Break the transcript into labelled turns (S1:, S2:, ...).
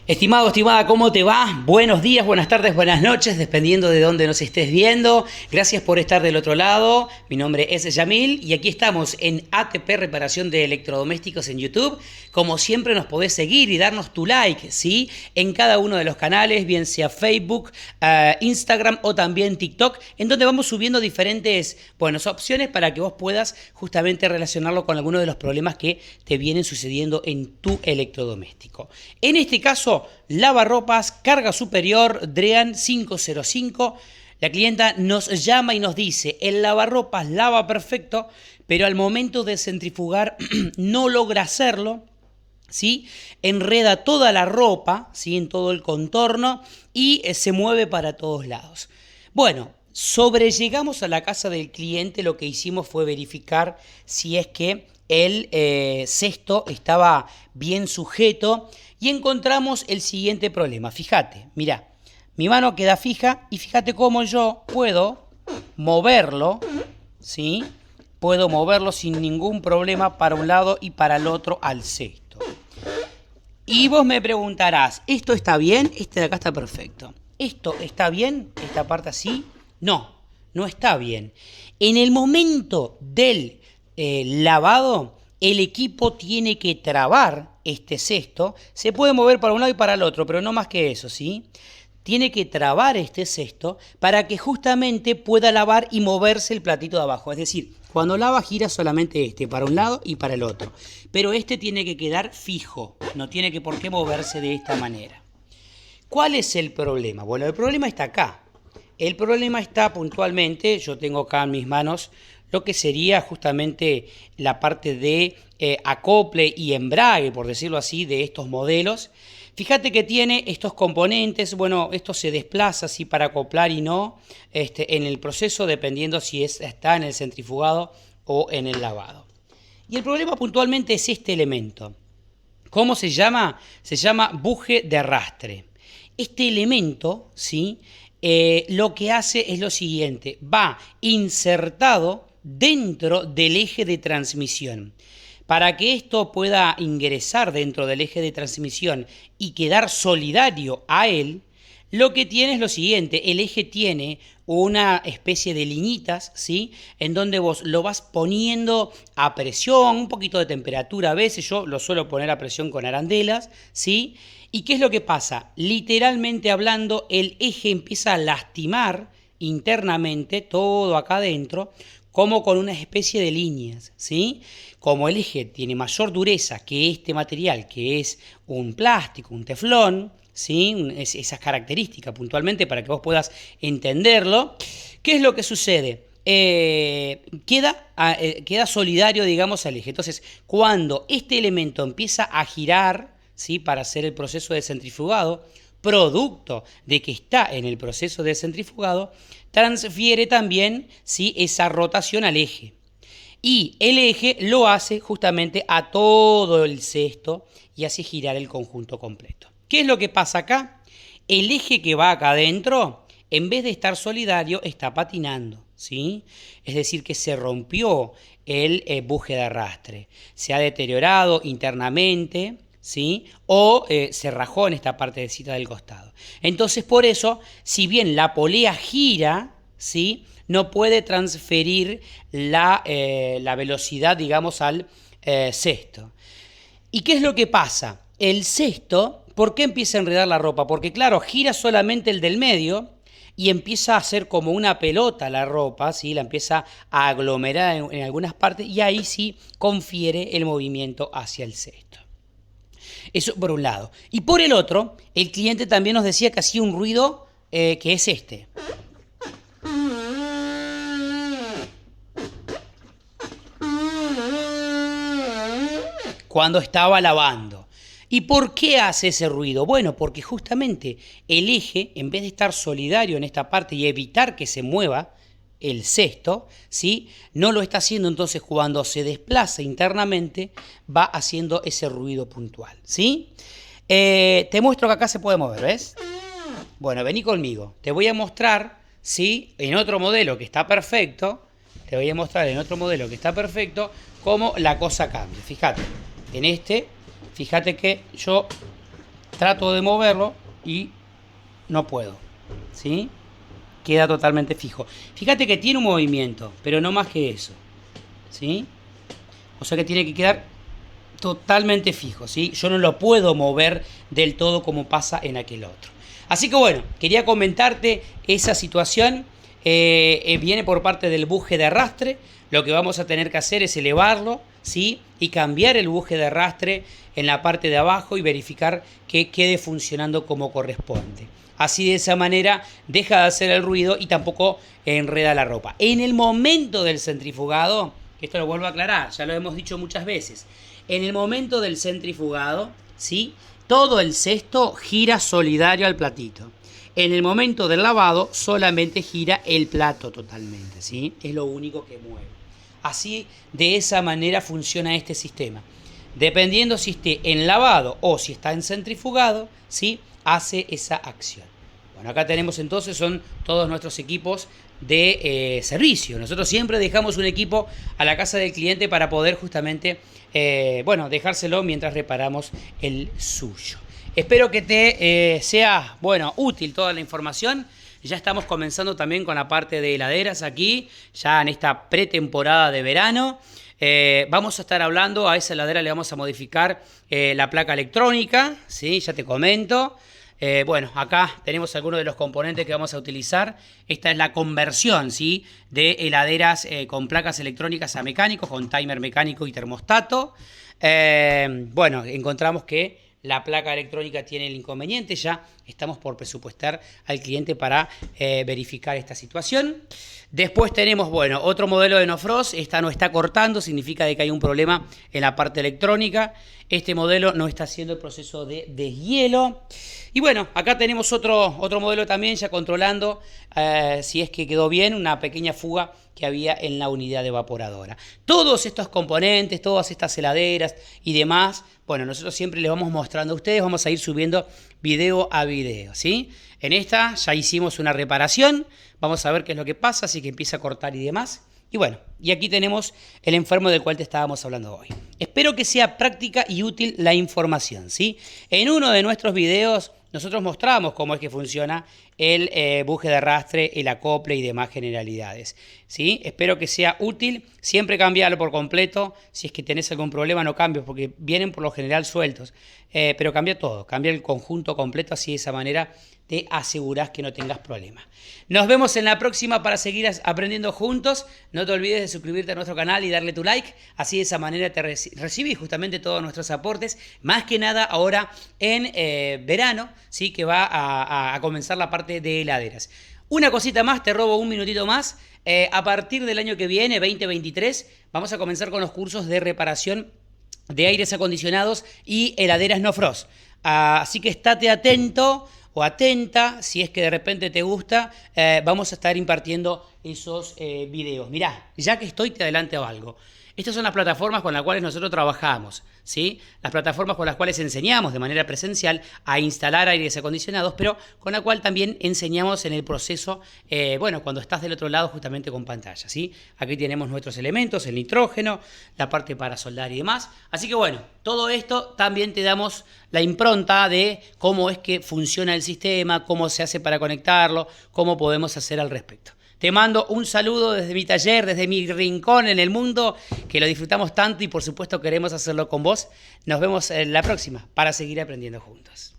S1: Estimado, estimada, ¿cómo te va? Buenos días, buenas tardes, buenas noches, dependiendo de dónde nos estés viendo. Gracias por estar del otro lado. Mi nombre es Yamil y aquí estamos en ATP Reparación de Electrodomésticos en YouTube. Como siempre nos podés seguir y darnos tu like, ¿sí? En cada uno de los canales, bien sea Facebook, Instagram o también TikTok, en donde vamos subiendo diferentes, opciones para que vos puedas justamente relacionarlo con algunos de los problemas que te vienen sucediendo en tu electrodoméstico. En este caso, lavarropas, carga superior, Drean 505. La clienta nos llama y nos dice, el lavarropas lava perfecto, pero al momento de centrifugar no logra hacerlo, ¿sí? Enreda toda la ropa, ¿sí? En todo el contorno y se mueve para todos lados. Bueno, sobrellegamos a la casa del cliente, lo que hicimos fue verificar si es que el cesto estaba bien sujeto y encontramos el siguiente problema. Fíjate, mira, mi mano queda fija y fíjate cómo yo puedo moverlo, ¿sí? Puedo moverlo sin ningún problema para un lado y para el otro al cesto. Y vos me preguntarás, ¿esto está bien? Este de acá está perfecto. ¿Esto está bien? ¿Esta parte así? No, no está bien. En el momento del lavado, el equipo tiene que trabar este cesto. Se puede mover para un lado y para el otro, pero no más que eso, ¿sí? Tiene que trabar este cesto para que justamente pueda lavar y moverse el platito de abajo. Es decir, cuando lava gira solamente este, para un lado y para el otro. Pero este tiene que quedar fijo, no tiene que por qué moverse de esta manera. ¿Cuál es el problema? Bueno, el problema está acá. El problema está puntualmente, yo tengo acá en mis manos lo que sería justamente la parte de acople y embrague, por decirlo así, de estos modelos. Fíjate que tiene estos componentes, bueno, esto se desplaza así para acoplar y no en el proceso, dependiendo si está en el centrifugado o en el lavado. Y el problema puntualmente es este elemento. ¿Cómo se llama? Se llama buje de arrastre. Este elemento, ¿sí? Lo que hace es lo siguiente, va insertado dentro del eje de transmisión. Para que esto pueda ingresar dentro del eje de transmisión y quedar solidario a él, lo que tiene es lo siguiente, el eje tiene una especie de liñitas, ¿sí? En donde vos lo vas poniendo a presión, un poquito de temperatura a veces, yo lo suelo poner a presión con arandelas, ¿sí? ¿Y qué es lo que pasa? Literalmente hablando, el eje empieza a lastimar internamente todo acá adentro, como con una especie de líneas, ¿sí? Como el eje tiene mayor dureza que este material, que es un plástico, un teflón, ¿sí? Esas características puntualmente para que vos puedas entenderlo. ¿Qué es lo que sucede? Queda solidario, digamos, al eje. Entonces, cuando este elemento empieza a girar, ¿sí? Para hacer el proceso de centrifugado, producto de que está en el proceso de centrifugado, transfiere también, ¿sí? Esa rotación al eje. Y el eje lo hace justamente a todo el cesto y hace girar el conjunto completo. ¿Qué es lo que pasa acá? El eje que va acá adentro, en vez de estar solidario, está patinando, ¿sí? Es decir, que se rompió el buje de arrastre. Se ha deteriorado internamente, ¿sí? O se rajó en esta partecita del costado. Entonces, por eso, si bien la polea gira, ¿sí? No puede transferir la velocidad, digamos, al cesto. ¿Y qué es lo que pasa? El cesto, ¿por qué empieza a enredar la ropa? Porque, claro, gira solamente el del medio y empieza a hacer como una pelota la ropa, ¿sí? La empieza a aglomerar en algunas partes y ahí sí confiere el movimiento hacia el cesto. Eso por un lado. Y por el otro, el cliente también nos decía que hacía un ruido que es este. Cuando estaba lavando. ¿Y por qué hace ese ruido? Bueno, porque justamente el eje, en vez de estar solidario en esta parte y evitar que se mueva el cesto, ¿sí? No lo está haciendo, entonces cuando se desplaza internamente va haciendo ese ruido puntual, ¿sí? Te muestro que acá se puede mover, ¿ves? Bueno, vení conmigo. Te voy a mostrar, ¿sí? En otro modelo que está perfecto, te voy a mostrar en otro modelo que está perfecto cómo la cosa cambia. Fíjate, en este, fíjate que yo trato de moverlo y no puedo, ¿sí? Queda totalmente fijo. Fíjate que tiene un movimiento, pero no más que eso, ¿sí? O sea que tiene que quedar totalmente fijo, ¿sí? Yo no lo puedo mover del todo como pasa en aquel otro. Así que bueno, quería comentarte esa situación. Viene por parte del buje de arrastre. Lo que vamos a tener que hacer es elevarlo, ¿sí? Y cambiar el buje de arrastre en la parte de abajo y verificar que quede funcionando como corresponde. Así de esa manera deja de hacer el ruido y tampoco enreda la ropa. En el momento del centrifugado, esto lo vuelvo a aclarar, ya lo hemos dicho muchas veces, en el momento del centrifugado, ¿sí? Todo el cesto gira solidario al platito. En el momento del lavado solamente gira el plato totalmente, ¿sí? Es lo único que mueve. Así, de esa manera funciona este sistema. Dependiendo si esté en lavado o si está en centrifugado, ¿sí? Hace esa acción. Bueno, acá tenemos entonces, son todos nuestros equipos de servicio. Nosotros siempre dejamos un equipo a la casa del cliente para poder justamente, dejárselo mientras reparamos el suyo. Espero que te sea, útil toda la información. Ya estamos comenzando también con la parte de heladeras aquí, ya en esta pretemporada de verano. Vamos a estar hablando, a esa heladera le vamos a modificar la placa electrónica, ¿sí? Ya te comento. Acá tenemos algunos de los componentes que vamos a utilizar. Esta es la conversión, ¿sí? De heladeras con placas electrónicas a mecánicos, con timer mecánico y termostato. Encontramos que la placa electrónica tiene el inconveniente, ya estamos por presupuestar al cliente para verificar esta situación. Después tenemos, otro modelo de No Frost. Esta no está cortando, significa de que hay un problema en la parte electrónica. Este modelo no está haciendo el proceso de deshielo. Y acá tenemos otro modelo también ya controlando si es que quedó bien, una pequeña fuga que había en la unidad evaporadora. Todos estos componentes, todas estas heladeras y demás, nosotros siempre les vamos mostrando a ustedes, vamos a ir subiendo video a video, ¿sí? En esta ya hicimos una reparación, vamos a ver qué es lo que pasa, así que empieza a cortar y demás. Y aquí tenemos el enfermo del cual te estábamos hablando hoy. Espero que sea práctica y útil la información, ¿sí? En uno de nuestros videos nosotros mostramos cómo es que funciona el buje de arrastre, el acople y demás generalidades, ¿sí? Espero que sea útil. Siempre cambiarlo por completo. Si es que tenés algún problema, no cambies, porque vienen por lo general sueltos. Pero cambia todo, cambia el conjunto completo, así de esa manera te asegurás que no tengas problemas. Nos vemos en la próxima para seguir aprendiendo juntos. No te olvides de suscribirte a nuestro canal y darle tu like. Así de esa manera te recibís justamente todos nuestros aportes. Más que nada ahora en verano, ¿sí? Que va a comenzar la parte de heladeras. Una cosita más, te robo un minutito más. A partir del año que viene, 2023, vamos a comenzar con los cursos de reparación de aires acondicionados y heladeras No Frost. Así que estate atento o atenta, si es que de repente te gusta, vamos a estar impartiendo esos videos. Mirá, ya que estoy, te adelanto algo. Estas son las plataformas con las cuales nosotros trabajamos, ¿sí? Las plataformas con las cuales enseñamos de manera presencial a instalar aires acondicionados, pero con la cual también enseñamos en el proceso, cuando estás del otro lado justamente con pantalla, ¿sí? Aquí tenemos nuestros elementos, el nitrógeno, la parte para soldar y demás. Así que todo esto también te damos la impronta de cómo es que funciona el sistema, cómo se hace para conectarlo, cómo podemos hacer al respecto. Te mando un saludo desde mi taller, desde mi rincón en el mundo, que lo disfrutamos tanto y por supuesto queremos hacerlo con vos. Nos vemos en la próxima para seguir aprendiendo juntos.